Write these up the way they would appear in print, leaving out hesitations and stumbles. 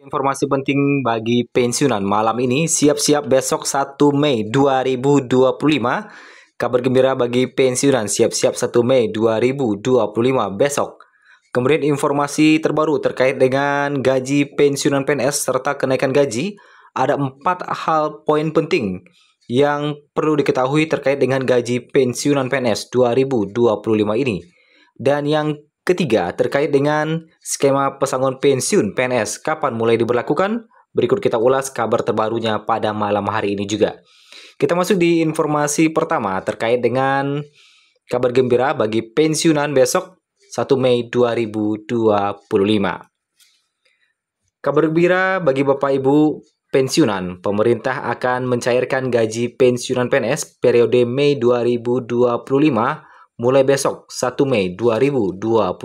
Informasi penting bagi pensiunan malam ini, siap-siap besok 1 Mei 2025. Kabar gembira bagi pensiunan, siap-siap 1 Mei 2025 besok. Kemudian informasi terbaru terkait dengan gaji pensiunan PNS serta kenaikan gaji. Ada 4 hal poin penting yang perlu diketahui terkait dengan gaji pensiunan PNS 2025 ini. Dan yang ketiga, terkait dengan skema pesangon pensiun PNS, kapan mulai diberlakukan? Berikut kita ulas kabar terbarunya pada malam hari ini juga. Kita masuk di informasi pertama terkait dengan kabar gembira bagi pensiunan besok 1 Mei 2025. Kabar gembira bagi Bapak Ibu pensiunan, pemerintah akan mencairkan gaji pensiunan PNS periode Mei 2025 mulai besok 1 Mei 2025.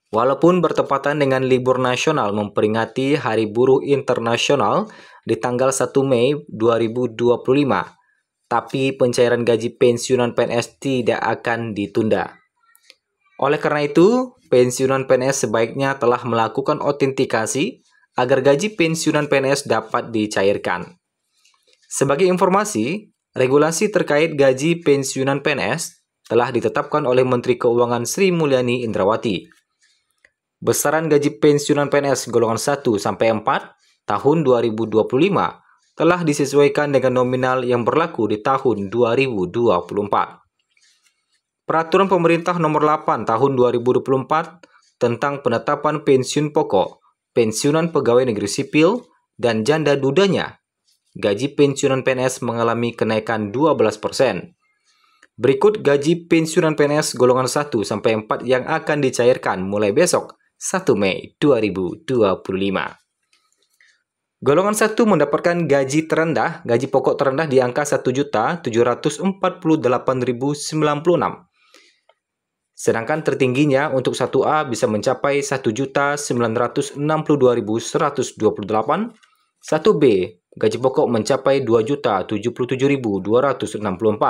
Walaupun bertepatan dengan libur nasional memperingati Hari Buruh Internasional di tanggal 1 Mei 2025, tapi pencairan gaji pensiunan PNS tidak akan ditunda. Oleh karena itu, pensiunan PNS sebaiknya telah melakukan autentikasi agar gaji pensiunan PNS dapat dicairkan. Sebagai informasi, regulasi terkait gaji pensiunan PNS telah ditetapkan oleh Menteri Keuangan Sri Mulyani Indrawati. Besaran gaji pensiunan PNS golongan 1 sampai 4 tahun 2025 telah disesuaikan dengan nominal yang berlaku di tahun 2024. Peraturan Pemerintah Nomor 8 Tahun 2024 tentang penetapan pensiun pokok, pensiunan pegawai negeri sipil, dan janda dudanya, gaji pensiunan PNS mengalami kenaikan 12%. Berikut gaji pensiunan PNS golongan 1 sampai 4 yang akan dicairkan mulai besok 1 Mei 2025. Golongan 1 mendapatkan gaji terendah, gaji pokok terendah di angka Rp1.748.096. Sedangkan tertingginya untuk 1A bisa mencapai Rp1.962.128, 1B gaji pokok mencapai Rp2.077.264,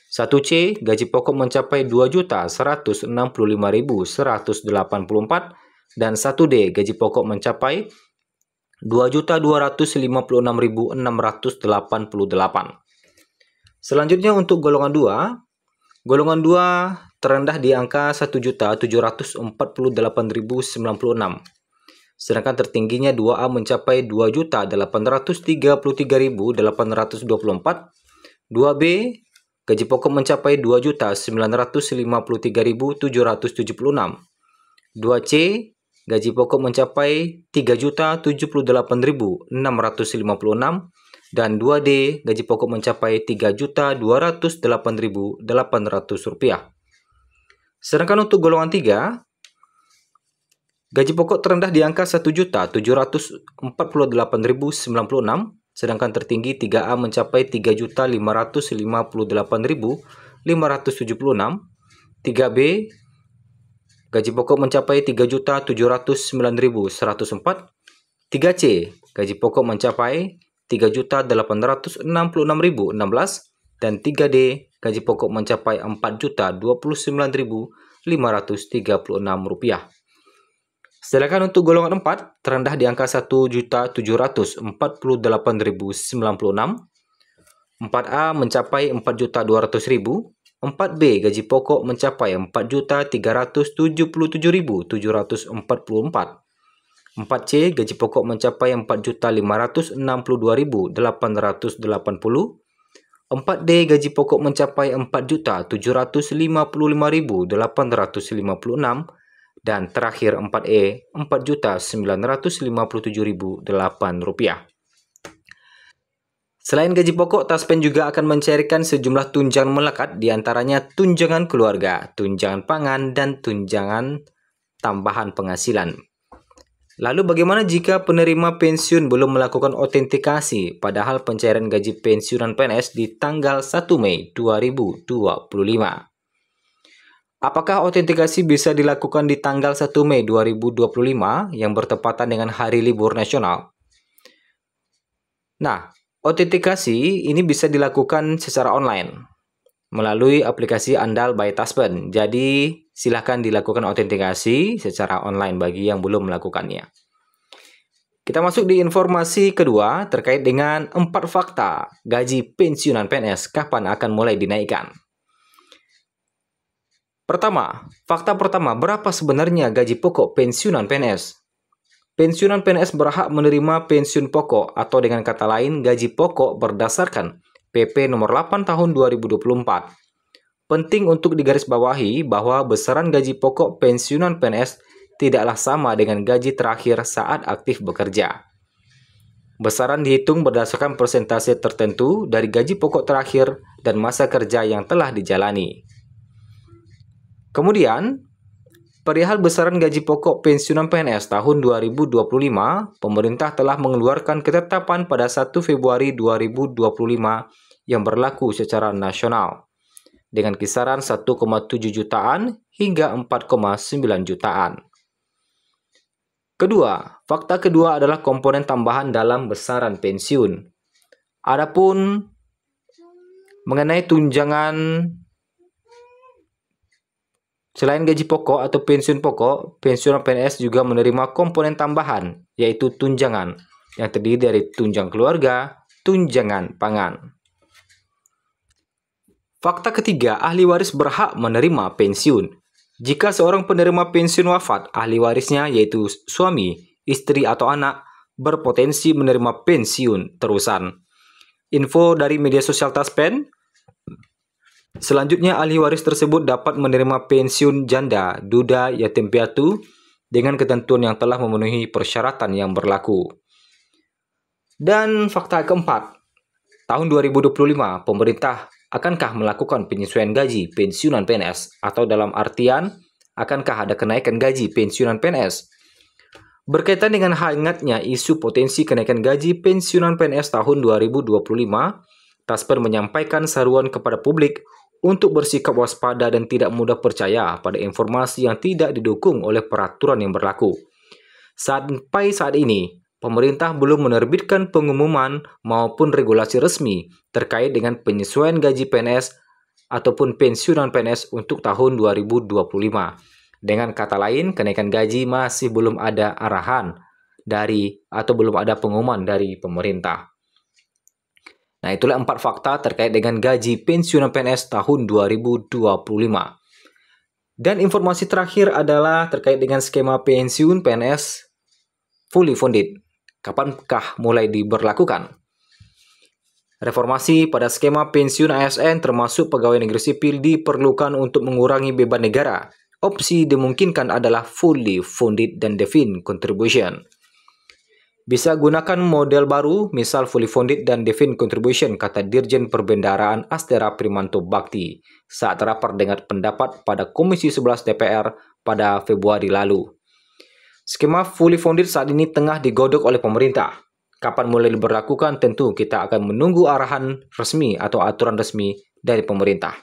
1C gaji pokok mencapai Rp2.165.184, dan 1D gaji pokok mencapai Rp2.256.688. Selanjutnya untuk golongan 2. Golongan 2 terendah di angka Rp1.748.096. Sedangkan tertingginya 2A mencapai Rp2.833.824, 2B gaji pokok mencapai Rp2.953.776, 2C gaji pokok mencapai Rp3.078.656, dan 2D gaji pokok mencapai Rp3.208.800. Sedangkan untuk golongan 3, gaji pokok terendah di angka Rp1.748.096, sedangkan tertinggi 3A mencapai Rp3.558.576, 3B gaji pokok mencapai Rp3.709.104, 3C gaji pokok mencapai Rp3.866.016, dan 3D gaji pokok mencapai Rp4.029.536. Sedangkan untuk golongan 4 terendah di angka Rp1.748.096, 4A mencapai Rp4.200.000, 4B gaji pokok mencapai Rp4.377.744, 4C gaji pokok mencapai Rp4.562.880, 4D gaji pokok mencapai Rp4.755.856, dan terakhir 4E Rp4.957.008. Selain gaji pokok, Taspen juga akan mencairkan sejumlah tunjangan melekat, diantaranya tunjangan keluarga, tunjangan pangan, dan tunjangan tambahan penghasilan. Lalu bagaimana jika penerima pensiun belum melakukan autentikasi padahal pencairan gaji pensiunan PNS di tanggal 1 Mei 2025? Apakah autentikasi bisa dilakukan di tanggal 1 Mei 2025 yang bertepatan dengan hari libur nasional? Nah, autentikasi ini bisa dilakukan secara online melalui aplikasi andal by Taspen. Jadi, silahkan dilakukan autentikasi secara online bagi yang belum melakukannya. Kita masuk di informasi kedua terkait dengan 4 fakta gaji pensiunan PNS kapan akan mulai dinaikkan. Pertama, fakta pertama, berapa sebenarnya gaji pokok pensiunan PNS? Pensiunan PNS berhak menerima pensiun pokok atau dengan kata lain gaji pokok berdasarkan PP nomor 8 tahun 2024. Penting untuk digarisbawahi bahwa besaran gaji pokok pensiunan PNS tidaklah sama dengan gaji terakhir saat aktif bekerja. Besaran dihitung berdasarkan persentase tertentu dari gaji pokok terakhir dan masa kerja yang telah dijalani. Kemudian, perihal besaran gaji pokok pensiunan PNS tahun 2025, pemerintah telah mengeluarkan ketetapan pada 1 Februari 2025 yang berlaku secara nasional, dengan kisaran 1,7 jutaan hingga 4,9 jutaan. Kedua, fakta kedua adalah komponen tambahan dalam besaran pensiun. Adapun mengenai tunjangan selain gaji pokok atau pensiun pokok, pensiunan PNS juga menerima komponen tambahan, yaitu tunjangan, yang terdiri dari tunjangan keluarga, tunjangan pangan. Fakta ketiga, ahli waris berhak menerima pensiun. Jika seorang penerima pensiun wafat, ahli warisnya yaitu suami, istri atau anak berpotensi menerima pensiun terusan. Info dari media sosial Taspen. Selanjutnya, ahli waris tersebut dapat menerima pensiun janda, duda, yatim piatu dengan ketentuan yang telah memenuhi persyaratan yang berlaku. Dan fakta keempat, tahun 2025, pemerintah akankah melakukan penyesuaian gaji pensiunan PNS? Atau dalam artian, akankah ada kenaikan gaji pensiunan PNS? Berkaitan dengan hangatnya isu potensi kenaikan gaji pensiunan PNS tahun 2025, Taspen menyampaikan seruan kepada publik untuk bersikap waspada dan tidak mudah percaya pada informasi yang tidak didukung oleh peraturan yang berlaku. Sampai saat ini, pemerintah belum menerbitkan pengumuman maupun regulasi resmi terkait dengan penyesuaian gaji PNS ataupun pensiunan PNS untuk tahun 2025. Dengan kata lain, kenaikan gaji masih belum ada arahan dari atau belum ada pengumuman dari pemerintah. Nah, itulah 4 fakta terkait dengan gaji pensiunan PNS tahun 2025. Dan informasi terakhir adalah terkait dengan skema pensiun PNS fully funded. Kapankah mulai diberlakukan? Reformasi pada skema pensiun ASN termasuk pegawai negeri sipil diperlukan untuk mengurangi beban negara. Opsi dimungkinkan adalah fully funded dan defined contribution. Bisa gunakan model baru, misal fully funded dan defined contribution, kata Dirjen Perbendaharaan Astera Primanto Bakti saat rapat dengar pendapat pada Komisi 11 DPR pada Februari lalu. Skema fully funded saat ini tengah digodok oleh pemerintah. Kapan mulai diberlakukan, tentu kita akan menunggu arahan resmi atau aturan resmi dari pemerintah.